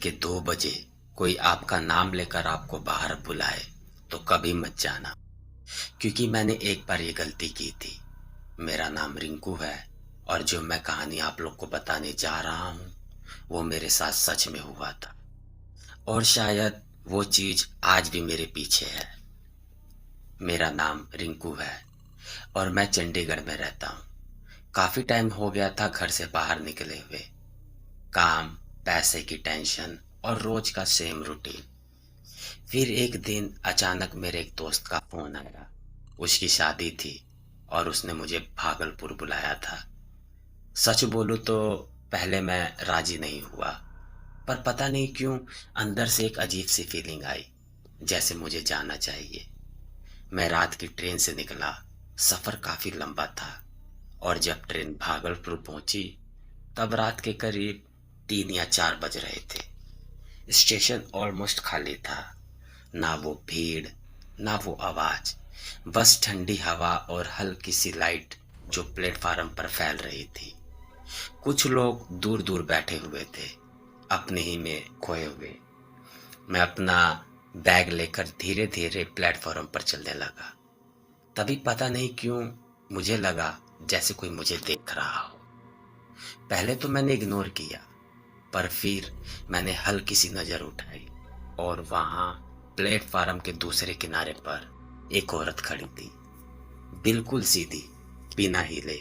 के 2 बजे कोई आपका नाम लेकर आपको बाहर बुलाए तो कभी मत जाना, क्योंकि मैंने एक बार ये गलती की थी। मेरा नाम रिंकू है और जो मैं कहानी आप लोग को बताने जा रहा हूँ वो मेरे साथ सच में हुआ था और शायद वो चीज आज भी मेरे पीछे है। मेरा नाम रिंकू है और मैं चंडीगढ़ में रहता हूँ। काफी टाइम हो गया था घर से बाहर निकले हुए। काम, पैसे की टेंशन और रोज का सेम रूटीन। फिर एक दिन अचानक मेरे एक दोस्त का फोन आया। उसकी शादी थी और उसने मुझे भागलपुर बुलाया था। सच बोलूं तो पहले मैं राजी नहीं हुआ, पर पता नहीं क्यों अंदर से एक अजीब सी फीलिंग आई, जैसे मुझे जाना चाहिए। मैं रात की ट्रेन से निकला। सफर काफी लंबा था और जब ट्रेन भागलपुर पहुंची तब रात के करीब 3 या 4 बज रहे थे। स्टेशन ऑलमोस्ट खाली था। ना वो भीड़, ना वो आवाज, बस ठंडी हवा और हल्की सी लाइट जो प्लेटफार्म पर फैल रही थी। कुछ लोग दूर दूर बैठे हुए थे, अपने ही में खोए हुए। मैं अपना बैग लेकर धीरे धीरे प्लेटफार्म पर चलने लगा। तभी पता नहीं क्यों मुझे लगा जैसे कोई मुझे देख रहा हो। पहले तो मैंने इग्नोर किया, पर फिर मैंने हल्की सी नजर उठाई और वहां प्लेटफार्म के दूसरे किनारे पर एक औरत खड़ी थी, बिल्कुल सीधी, बिना हिले,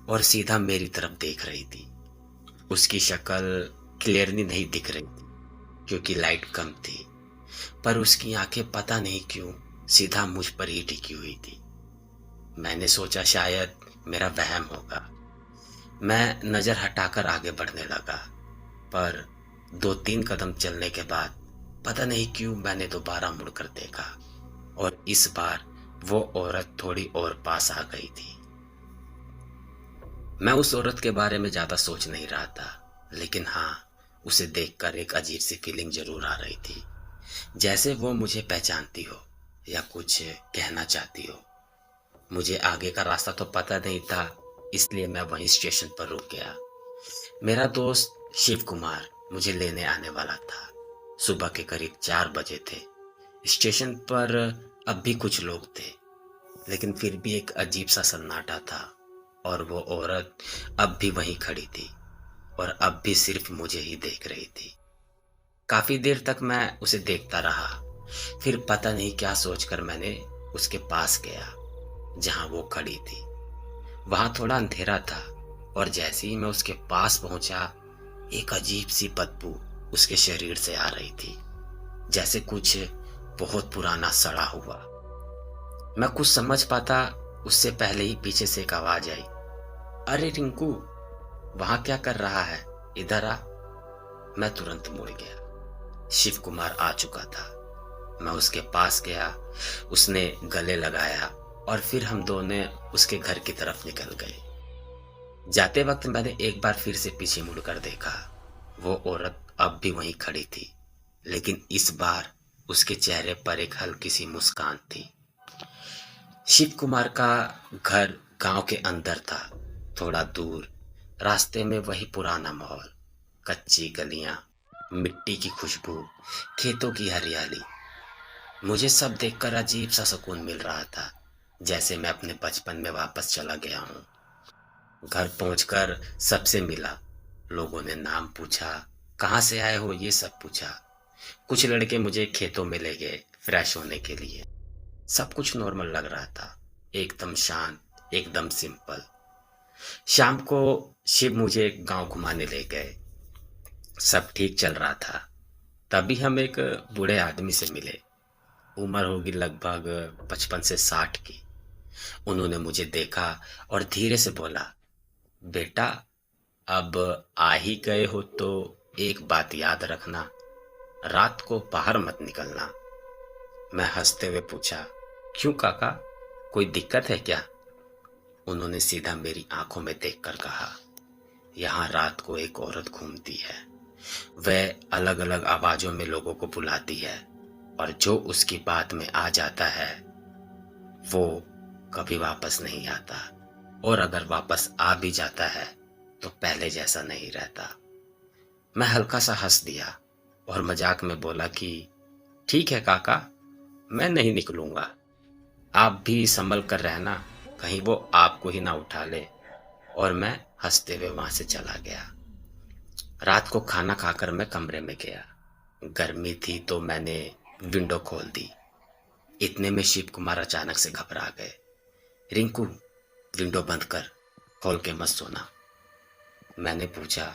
और सीधा मेरी तरफ देख रही थी। उसकी शक्ल क्लियरली नहीं दिख रही थी क्योंकि लाइट कम थी, पर उसकी आंखें पता नहीं क्यों सीधा मुझ पर ही टिकी हुई थी। मैंने सोचा शायद मेरा वहम होगा। मैं नजर हटाकर आगे बढ़ने लगा, पर 2-3 कदम चलने के बाद पता नहीं क्यों मैंने दोबारा मुड़कर देखा और इस बार वो औरत थोड़ी और पास आ गई थी। मैं उस औरत के बारे में ज्यादा सोच नहीं रहा था, लेकिन हाँ, उसे देखकर एक अजीब सी फीलिंग जरूर आ रही थी, जैसे वो मुझे पहचानती हो या कुछ कहना चाहती हो। मुझे आगे का रास्ता तो पता नहीं था, इसलिए मैं वहीं स्टेशन पर रुक गया। मेरा दोस्त शिव कुमार मुझे लेने आने वाला था। सुबह के करीब 4 बजे थे। स्टेशन पर अब भी कुछ लोग थे, लेकिन फिर भी एक अजीब सा सन्नाटा था और वो औरत अब भी वहीं खड़ी थी और अब भी सिर्फ मुझे ही देख रही थी। काफी देर तक मैं उसे देखता रहा। फिर पता नहीं क्या सोचकर मैंने उसके पास गया जहां वो खड़ी थी। वहां थोड़ा अंधेरा था और जैसे ही मैं उसके पास पहुंचा, एक अजीब सी बदबू उसके शरीर से आ रही थी, जैसे कुछ बहुत पुराना सड़ा हुआ। मैं कुछ समझ पाता उससे पहले ही पीछे से एक आवाज आई, अरे रिंकू, वहां क्या कर रहा है, इधर आ। मैं तुरंत मुड़ गया। शिव कुमार आ चुका था। मैं उसके पास गया, उसने गले लगाया और फिर हम दोनों उसके घर की तरफ निकल गए। जाते वक्त मैंने एक बार फिर से पीछे मुड़कर देखा। वो औरत अब भी वहीं खड़ी थी, लेकिन इस बार उसके चेहरे पर एक हल्की सी मुस्कान थी। शिव कुमार का घर गांव के अंदर था, थोड़ा दूर। रास्ते में वही पुराना माहौल, कच्ची गलियां, मिट्टी की खुशबू, खेतों की हरियाली। मुझे सब देखकर अजीब सा सुकून मिल रहा था, जैसे मैं अपने बचपन में वापस चला गया हूँ। घर पहुंचकर सबसे मिला। लोगों ने नाम पूछा, कहाँ से आए हो, ये सब पूछा। कुछ लड़के मुझे खेतों में ले गए फ्रेश होने के लिए। सब कुछ नॉर्मल लग रहा था, एकदम शांत, एकदम सिंपल। शाम को शिव मुझे गांव घुमाने ले गए। सब ठीक चल रहा था। तभी हम एक बूढ़े आदमी से मिले। उम्र होगी लगभग 55 से 60 की। उन्होंने मुझे देखा और धीरे से बोला, बेटा, अब आ ही गए हो तो एक बात याद रखना, रात को बाहर मत निकलना। मैं हंसते हुए पूछा, क्यों काका, कोई दिक्कत है क्या? उन्होंने सीधा मेरी आंखों में देखकर कहा, यहाँ रात को एक औरत घूमती है। वह अलग अलग आवाजों में लोगों को बुलाती है और जो उसकी बात में आ जाता है वो कभी वापस नहीं आता, और अगर वापस आ भी जाता है तो पहले जैसा नहीं रहता। मैं हल्का सा हंस दिया। और मजाक में बोला कि ठीक है काका, मैं नहीं निकलूंगा, आप भी संभल कर रहना, कहीं वो आपको ही ना उठा ले। और मैं हंसते हुए वहां से चला गया। रात को खाना खाकर मैं कमरे में गया। गर्मी थी तो मैंने विंडो खोल दी। इतने में शिव कुमार अचानक से घबरा गए। रिंकू, विंडो बंद कर, खोल के मत सोना। मैंने पूछा,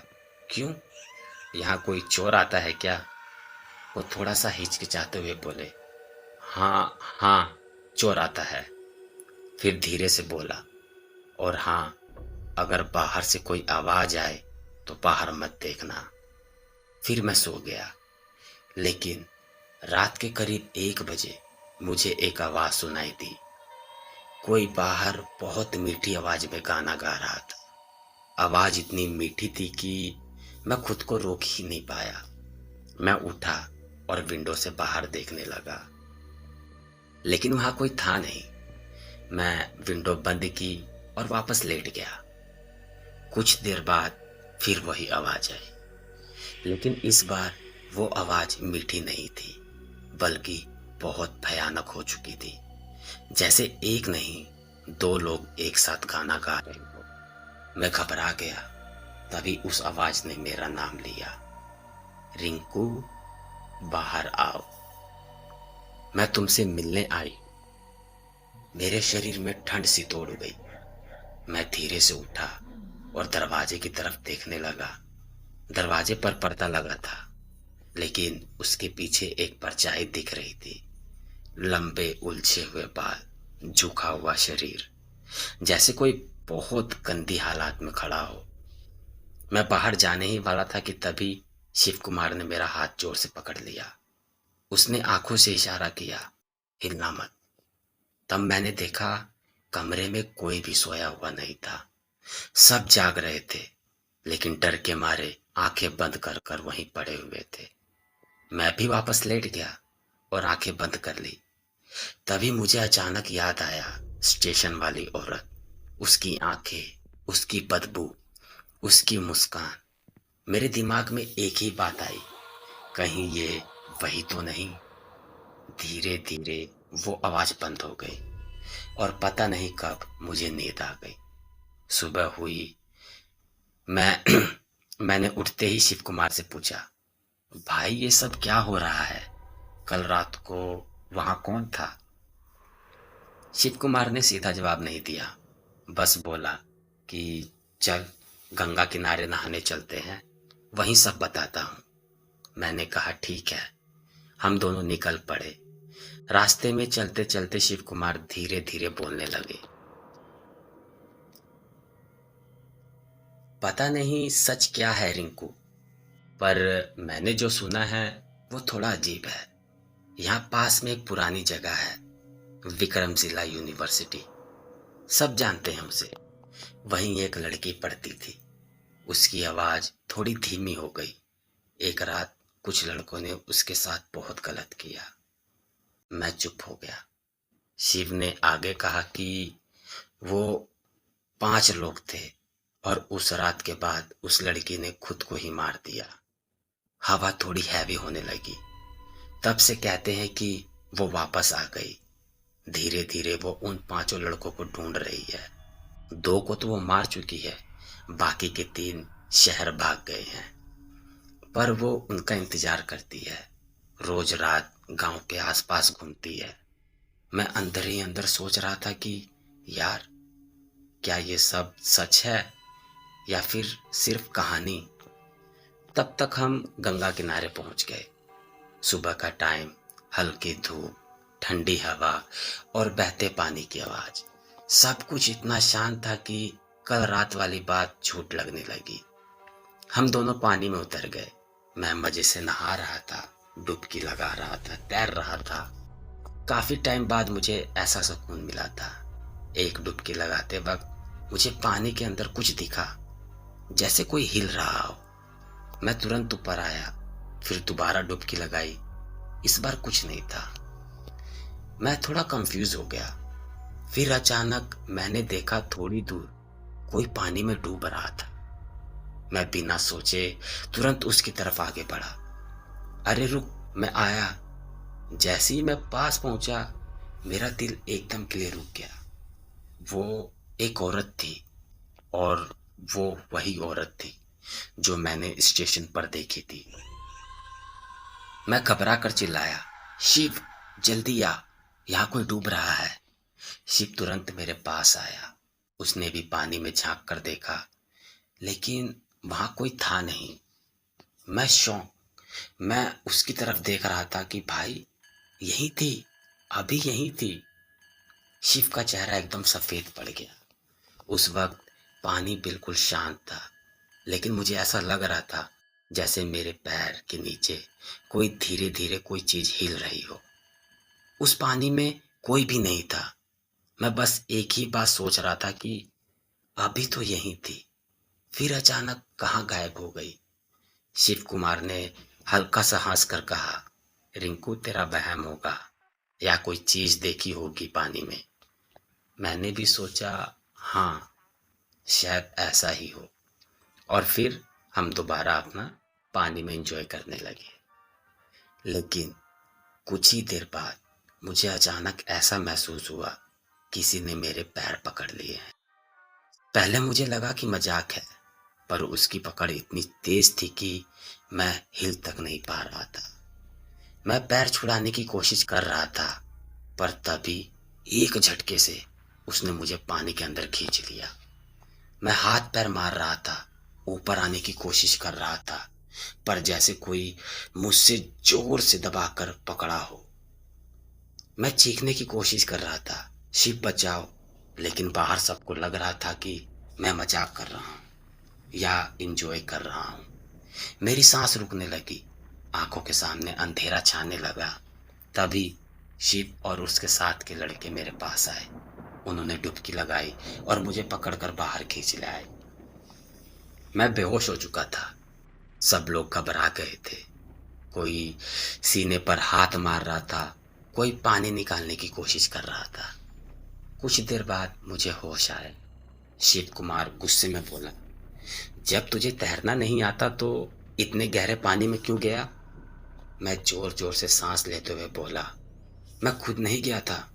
क्यों, यहाँ कोई चोर आता है क्या? वो थोड़ा सा हिचकिचाते हुए बोले, हाँ हाँ, चोर आता है। फिर धीरे से बोला, और हाँ, अगर बाहर से कोई आवाज आए तो बाहर मत देखना। फिर मैं सो गया। लेकिन रात के करीब 1 बजे मुझे एक आवाज सुनाई दी। कोई बाहर बहुत मीठी आवाज में गाना गा रहा था। आवाज इतनी मीठी थी कि मैं खुद को रोक ही नहीं पाया। मैं उठा और विंडो से बाहर देखने लगा, लेकिन वहां कोई था नहीं। मैं विंडो बंद की और वापस लेट गया। कुछ देर बाद फिर वही आवाज आई, लेकिन इस बार वो आवाज मीठी नहीं थी, बल्कि बहुत भयानक हो चुकी थी। जैसे एक नहीं, 2 लोग एक साथ गाना गा रहे हो। मैं घबरा गया। तभी उस आवाज ने मेरा नाम लिया, रिंकू, बाहर आओ, मैं तुमसे मिलने आई। मेरे शरीर में ठंड सी तोड़ गई। मैं धीरे से उठा और दरवाजे की तरफ देखने लगा। दरवाजे पर पर्दा लगा था, लेकिन उसके पीछे एक परछाई दिख रही थी। लंबे उलझे हुए बाल, झुका हुआ शरीर, जैसे कोई बहुत गंदी हालात में खड़ा हो। मैं बाहर जाने ही वाला था कि तभी शिव कुमार ने मेरा हाथ जोर से पकड़ लिया। उसने आंखों से इशारा किया, हिलना मत। तब मैंने देखा, कमरे में कोई भी सोया हुआ नहीं था। सब जाग रहे थे, लेकिन डर के मारे आंखें बंद कर कर वहीं पड़े हुए थे। मैं भी वापस लेट गया और आंखें बंद कर ली। तभी मुझे अचानक याद आया, स्टेशन वाली औरत, उसकी आंखें, उसकी बदबू, उसकी मुस्कान। मेरे दिमाग में एक ही बात आई, कहीं ये वही तो नहीं। धीरे धीरे वो आवाज बंद हो गई और पता नहीं कब मुझे नींद आ गई। सुबह हुई। मैं मैंने उठते ही शिव कुमार से पूछा, भाई ये सब क्या हो रहा है? कल रात को वहां कौन था? शिव कुमार ने सीधा जवाब नहीं दिया, बस बोला कि चल गंगा किनारे नहाने चलते हैं, वहीं सब बताता हूँ। मैंने कहा ठीक है। हम दोनों निकल पड़े। रास्ते में चलते चलते शिव कुमार धीरे धीरे बोलने लगे, पता नहीं सच क्या है रिंकू, पर मैंने जो सुना है वो थोड़ा अजीब है। यहाँ पास में एक पुरानी जगह है, विक्रमशिला यूनिवर्सिटी, सब जानते हैं उसे। वहीं एक लड़की पढ़ती थी। उसकी आवाज थोड़ी धीमी हो गई। एक रात कुछ लड़कों ने उसके साथ बहुत गलत किया। मैं चुप हो गया। शिव ने आगे कहा कि वो 5 लोग थे और उस रात के बाद उस लड़की ने खुद को ही मार दिया। हवा थोड़ी हैवी होने लगी। तब से कहते हैं कि वो वापस आ गई। धीरे धीरे वो उन 5 लड़कों को ढूंढ रही है। 2 को तो वो मार चुकी है, बाकी के 3 शहर भाग गए हैं। पर वो उनका इंतजार करती है। रोज रात गांव के आसपास घूमती है। मैं अंदर ही अंदर सोच रहा था कि यार, क्या ये सब सच है या फिर सिर्फ कहानी। तब तक हम गंगा किनारे पहुंच गए। सुबह का टाइम, हल्की धूप, ठंडी हवा और बहते पानी की आवाज, सब कुछ इतना शांत था कि कल रात वाली बात झूठ लगने लगी। हम दोनों पानी में उतर गए। मैं मजे से नहा रहा था, डुबकी लगा रहा था, तैर रहा था। काफी टाइम बाद मुझे ऐसा सुकून मिला था। एक डुबकी लगाते वक्त मुझे पानी के अंदर कुछ दिखा, जैसे कोई हिल रहा हो। मैं तुरंत ऊपर आया, फिर दोबारा डुबकी लगाई। इस बार कुछ नहीं था। मैं थोड़ा कंफ्यूज हो गया। फिर अचानक मैंने देखा थोड़ी दूर कोई पानी में डूब रहा था। मैं बिना सोचे तुरंत उसकी तरफ आगे बढ़ा। अरे रुक, मैं आया। जैसे ही मैं पास पहुंचा, मेरा दिल एकदम के लिए रुक गया। वो एक औरत थी, और वो वही औरत थी जो मैंने स्टेशन पर देखी थी। मैं घबरा कर चिल्लाया, शिव, जल्दी आ, यहाँ कोई डूब रहा है। शिव तुरंत मेरे पास आया। उसने भी पानी में झांक कर देखा, लेकिन वहां कोई था नहीं। मैं शौक मैं उसकी तरफ देख रहा था कि भाई, यही थी, अभी यही थी। शिव का चेहरा एकदम सफेद पड़ गया। उस वक्त पानी बिल्कुल शांत था, लेकिन मुझे ऐसा लग रहा था जैसे मेरे पैर के नीचे कोई धीरे धीरे कोई चीज हिल रही हो। उस पानी में कोई भी नहीं था। मैं बस एक ही बात सोच रहा था कि अभी तो यही थी, फिर अचानक कहाँ गायब हो गई। शिव कुमार ने हल्का सा हंस कर कहा, रिंकू, तेरा वहम होगा, या कोई चीज देखी होगी पानी में। मैंने भी सोचा, हाँ, शायद ऐसा ही हो। और फिर हम दोबारा अपना पानी में एंजॉय करने लगे। लेकिन कुछ ही देर बाद मुझे अचानक ऐसा महसूस हुआ, किसी ने मेरे पैर पकड़ लिए हैं। पहले मुझे लगा कि मजाक है, पर उसकी पकड़ इतनी तेज थी कि मैं हिल तक नहीं पा रहा था। मैं पैर छुड़ाने की कोशिश कर रहा था, पर तभी एक झटके से उसने मुझे पानी के अंदर खींच लिया। मैं हाथ पैर मार रहा था, ऊपर आने की कोशिश कर रहा था, पर जैसे कोई मुझसे जोर से दबाकर पकड़ा हो। मैं चीखने की कोशिश कर रहा था, शिव बचाओ, लेकिन बाहर सबको लग रहा था कि मैं मजाक कर रहा हूँ या इंजॉय कर रहा हूँ। मेरी सांस रुकने लगी, आंखों के सामने अंधेरा छाने लगा। तभी शिव और उसके साथ के लड़के मेरे पास आए। उन्होंने डुबकी लगाई और मुझे पकड़कर बाहर खींच ले आए। मैं बेहोश हो चुका था। सब लोग घबरा गए थे। कोई सीने पर हाथ मार रहा था, कोई पानी निकालने की कोशिश कर रहा था। कुछ देर बाद मुझे होश आया। शिव कुमार गुस्से में बोला, जब तुझे तैरना नहीं आता तो इतने गहरे पानी में क्यों गया? मैं जोर जोर से सांस लेते हुए बोला, मैं खुद नहीं गया था,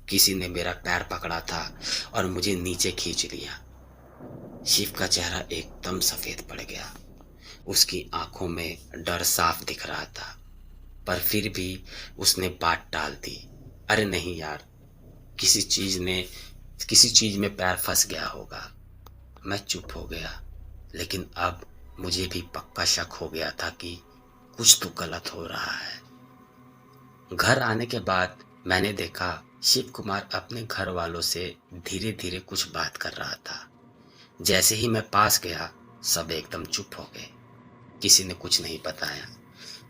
किसी ने मेरा पैर पकड़ा था और मुझे नीचे खींच लिया। शिव का चेहरा एकदम सफेद पड़ गया। उसकी आंखों में डर साफ दिख रहा था, पर फिर भी उसने बात टाल दी, अरे नहीं यार, किसी चीज में पैर फंस गया होगा। मैं चुप हो गया, लेकिन अब मुझे भी पक्का शक हो गया था कि कुछ तो गलत हो रहा है। घर आने के बाद मैंने देखा शिव कुमार अपने घर वालों से धीरे धीरे कुछ बात कर रहा था। जैसे ही मैं पास गया, सब एकदम चुप हो गए। किसी ने कुछ नहीं बताया,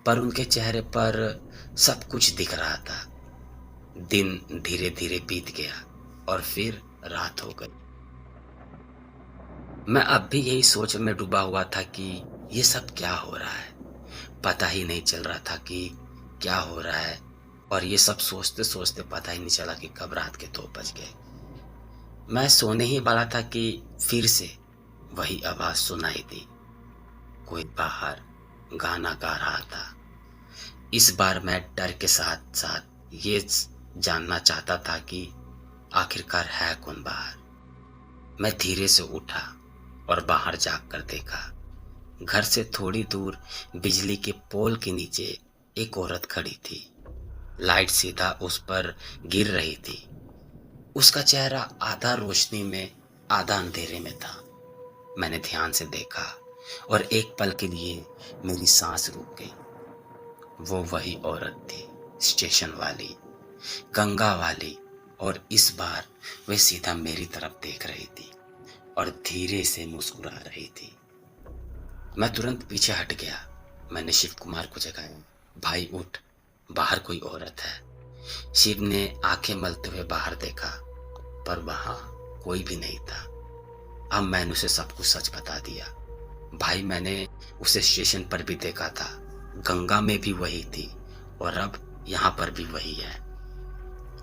पर उनके चेहरे पर सब कुछ दिख रहा था। दिन धीरे धीरे बीत गया और फिर रात हो गई। मैं अब भी यही सोच में डूबा हुआ था कि ये सब क्या हो रहा है। पता ही नहीं चल रहा था कि क्या हो रहा है, और ये सब सोचते सोचते पता ही नहीं चला कि कब रात के 2 बज गए। मैं सोने ही वाला था कि फिर से वही आवाज सुनाई दी। कोई बाहर गाना गा रहा था। इस बार मैं डर के साथ साथ ये जानना चाहता था कि आखिरकार है कौन बाहर। मैं धीरे से उठा और बाहर जाग कर देखा। घर से थोड़ी दूर बिजली के पोल के नीचे एक औरत खड़ी थी। लाइट सीधा उस पर गिर रही थी। उसका चेहरा आधा रोशनी में आधा अंधेरे में था। मैंने ध्यान से देखा और एक पल के लिए मेरी सांस रुक गई। वो वही औरत थी, स्टेशन वाली, गंगा वाली, और इस बार वे सीधा मेरी तरफ देख रही थी और धीरे से मुस्कुरा रही थी। मैं तुरंत पीछे हट गया। मैंने शिव कुमार को जगाया, भाई उठ, बाहर कोई औरत है। शिव ने आंखें मलते हुए बाहर देखा, पर वहां कोई भी नहीं था। अब मैंने उसे सब कुछ सच बता दिया। भाई, मैंने उसे स्टेशन पर भी देखा था, गंगा में भी वही थी, और अब यहाँ पर भी वही है।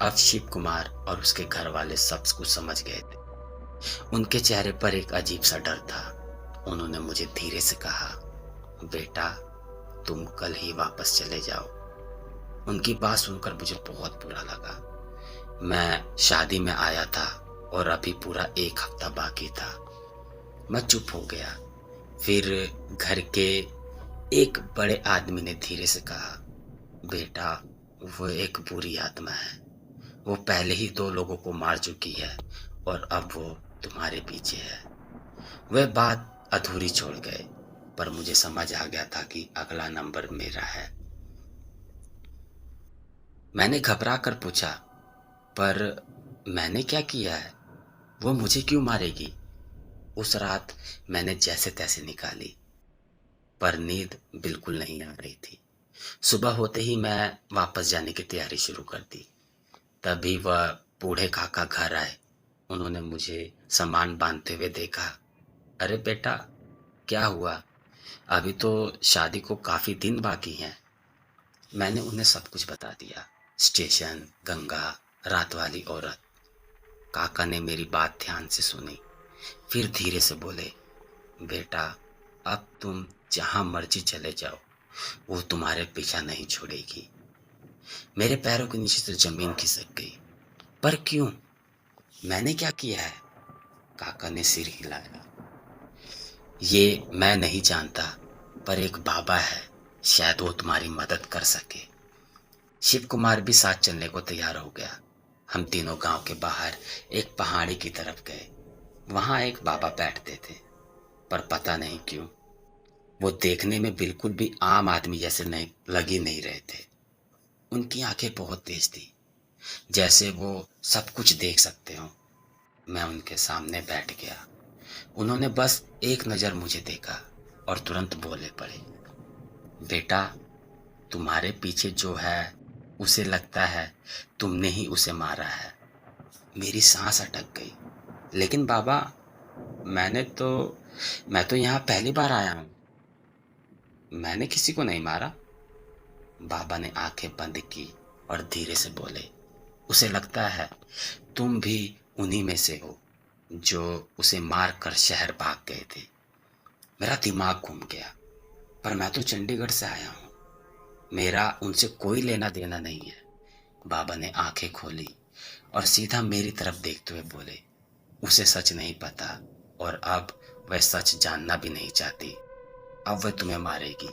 अब शिव कुमार और उसके घर वाले सब कुछ समझ गए थे। उनके चेहरे पर एक अजीब सा डर था। उन्होंने मुझे धीरे से कहा, बेटा, तुम कल ही वापस चले जाओ। उनकी बात सुनकर मुझे बहुत बुरा लगा। मैं शादी में आया था और अभी पूरा एक हफ्ता बाकी था। मैं चुप हो गया। फिर घर के एक बड़े आदमी ने धीरे से कहा, बेटा, वो एक बुरी आत्मा है। वो पहले ही 2 लोगों को मार चुकी है और अब वो तुम्हारे पीछे है। वह बात अधूरी छोड़ गए, पर मुझे समझ आ गया था कि अगला नंबर मेरा है। मैंने घबरा कर पूछा, पर मैंने क्या किया है? वो मुझे क्यों मारेगी? उस रात मैंने जैसे तैसे निकाली, पर नींद बिल्कुल नहीं आ रही थी। सुबह होते ही मैं वापस जाने की तैयारी शुरू कर दी। तभी वह बूढ़े काका घर आए। उन्होंने मुझे सामान बांधते हुए देखा। अरे बेटा, क्या हुआ? अभी तो शादी को काफी दिन बाकी हैं। मैंने उन्हें सब कुछ बता दिया, स्टेशन, गंगा, रात वाली औरत। काका ने मेरी बात ध्यान से सुनी, फिर धीरे से बोले, बेटा, अब तुम जहां मर्जी चले जाओ, वो तुम्हारे पीछा नहीं छोड़ेगी। मेरे पैरों के नीचे से जमीन खिसक गई। पर क्यों? मैंने क्या किया है? काका ने सिर हिलाया। ये मैं नहीं जानता, पर एक बाबा है, शायद वो तुम्हारी मदद कर सके। शिव कुमार भी साथ चलने को तैयार हो गया। हम तीनों गांव के बाहर एक पहाड़ी की तरफ गए। वहां एक बाबा बैठते थे, पर पता नहीं क्यों वो देखने में बिल्कुल भी आम आदमी जैसे नहीं लग ही नहीं रहे थे। उनकी आंखें बहुत तेज थी, जैसे वो सब कुछ देख सकते हो। मैं उनके सामने बैठ गया। उन्होंने बस एक नजर मुझे देखा और तुरंत बोले पड़े, बेटा, तुम्हारे पीछे जो है उसे लगता है तुमने ही उसे मारा है। मेरी सांस अटक गई। लेकिन बाबा, मैंने तो मैं तो यहाँ पहली बार आया हूँ। मैंने किसी को नहीं मारा। बाबा ने आंखें बंद की और धीरे से बोले, उसे लगता है तुम भी उन्हीं में से हो जो उसे मार कर शहर भाग गए थे। मेरा दिमाग घूम गया। पर मैं तो चंडीगढ़ से आया हूँ, मेरा उनसे कोई लेना देना नहीं है। बाबा ने आंखें खोली और सीधा मेरी तरफ देखते हुए बोले, उसे सच नहीं पता और अब वह सच जानना भी नहीं चाहती। अब वह तुम्हें मारेगी,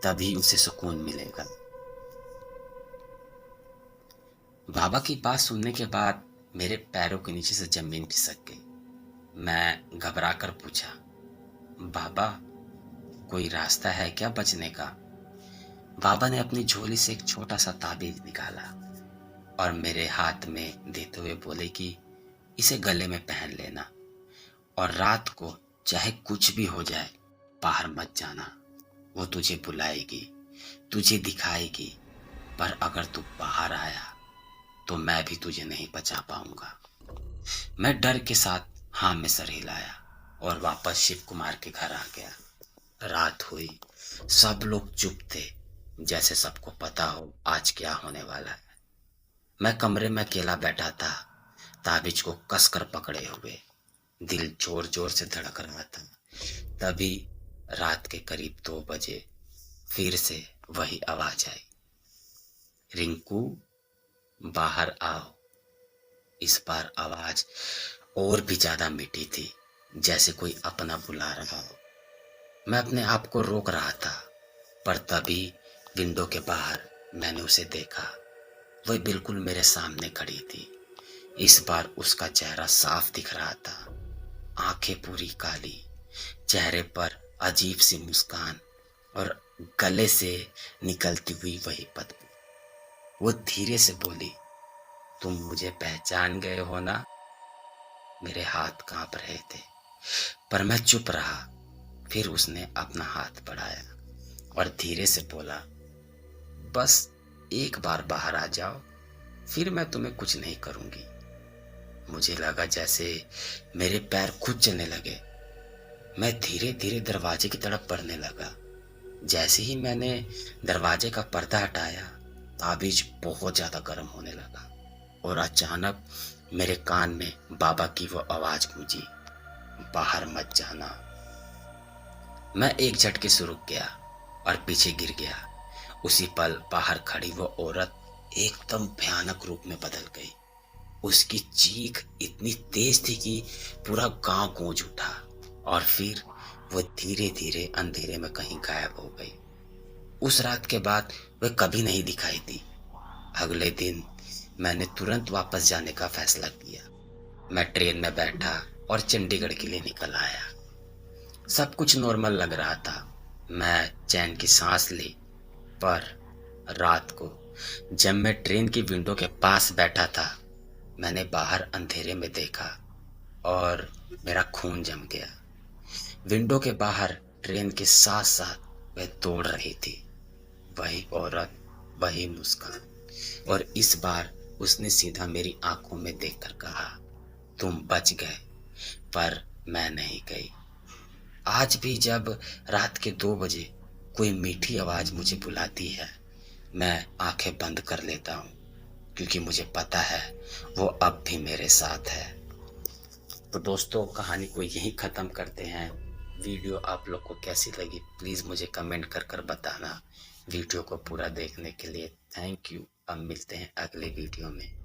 तभी उसे सुकून मिलेगा। बाबा की बात सुनने के बाद मेरे पैरों के नीचे से जमीन खिसक गई। मैं घबरा कर पूछा, बाबा, कोई रास्ता है क्या बचने का? बाबा ने अपनी झोली से एक छोटा सा ताबीज निकाला और मेरे हाथ में देते हुए बोले कि इसे गले में पहन लेना और रात को चाहे कुछ भी हो जाए बाहर मत जाना। वो तुझे बुलाएगी, तुझे दिखाएगी, पर अगर तू बाहर आया तो मैं भी तुझे नहीं बचा पाऊंगा। मैं डर के साथ हाँ में सर हिलाया और वापस शिव कुमार के घर आ गया। रात हुई, सब लोग चुप थे, जैसे सबको पता हो आज क्या होने वाला है। मैं कमरे में अकेला बैठा था, ताबीज को कसकर पकड़े हुए। दिल जोर जोर से धड़क रहा था। तभी रात के करीब 2 बजे फिर से वही आवाज आई, रिंकू, बाहर आओ। इस बार आवाज और भी ज्यादा मीठी थी, जैसे कोई अपना बुला रहा हो। मैं अपने आप को रोक रहा था, पर तभी विंडो के बाहर मैंने उसे देखा। वह बिल्कुल मेरे सामने खड़ी थी। इस बार उसका चेहरा साफ दिख रहा था, आंखें पूरी काली, चेहरे पर अजीब सी मुस्कान और गले से निकलती हुई वही बदबू। वो धीरे से बोली, तुम मुझे पहचान गए हो ना? मेरे हाथ कांप रहे थे, पर मैं चुप रहा। फिर उसने अपना हाथ बढ़ाया और धीरे से बोला, बस एक बार बाहर आ जाओ, फिर मैं तुम्हें कुछ नहीं करूंगी। मुझे लगा जैसे मेरे पैर खुद चलने लगे। मैं धीरे धीरे दरवाजे की तरफ बढ़ने लगा। जैसे ही मैंने दरवाजे का पर्दा हटाया, ताबीज बहुत ज्यादा गर्म होने लगा और अचानक मेरे कान में बाबा की वो आवाज गूंजी, बाहर मत जाना। मैं एक झटके से रुक गया। और पीछे गिर गया। उसी पल बाहर खड़ी वो औरत एकदम भयानक रूप में बदल गई। उसकी चीख इतनी तेज थी कि पूरा गांव गूंज उठा और फिर वो धीरे धीरे अंधेरे में कहीं गायब हो गई। उस रात के बाद वह कभी नहीं दिखाई दी। अगले दिन मैंने तुरंत वापस जाने का फैसला किया। मैं ट्रेन में बैठा और चंडीगढ़ के लिए निकल आया। सब कुछ नॉर्मल लग रहा था। मैं चैन की सांस ली। पर रात को जब मैं ट्रेन की विंडो के पास बैठा था, मैंने बाहर अंधेरे में देखा और मेरा खून जम गया। विंडो के बाहर ट्रेन के साथ साथ वह दौड़ रही थी। वही औरत, वही मुस्कान। और इस बार उसने सीधा मेरी आंखों में देखकर कहा, तुम बच गए, पर मैं नहीं गई। आज भी जब रात के 2 बजे कोई मीठी आवाज मुझे बुलाती है, मैं आंखें बंद कर लेता हूँ, क्योंकि मुझे पता है वो अब भी मेरे साथ है। तो दोस्तों, कहानी को यहीं ख़त्म करते हैं। वीडियो आप लोग को कैसी लगी प्लीज़ मुझे कमेंट कर बताना। वीडियो को पूरा देखने के लिए थैंक यू। अब मिलते हैं अगले वीडियो में।